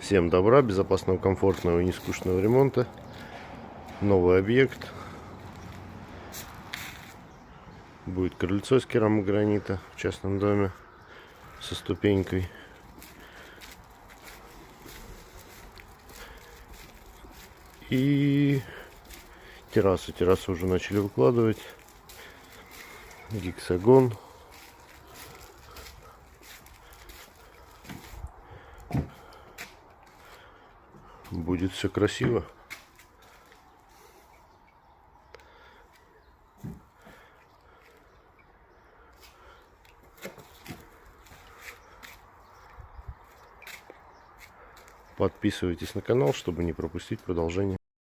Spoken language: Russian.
Всем добра, безопасного, комфортного и нескучного ремонта. Новый объект. Будет крыльцо из керамогранита в частном доме со ступенькой. И террасу. Террасу уже начали выкладывать. Гексагон. Будет все красиво. Подписывайтесь на канал, чтобы не пропустить продолжение.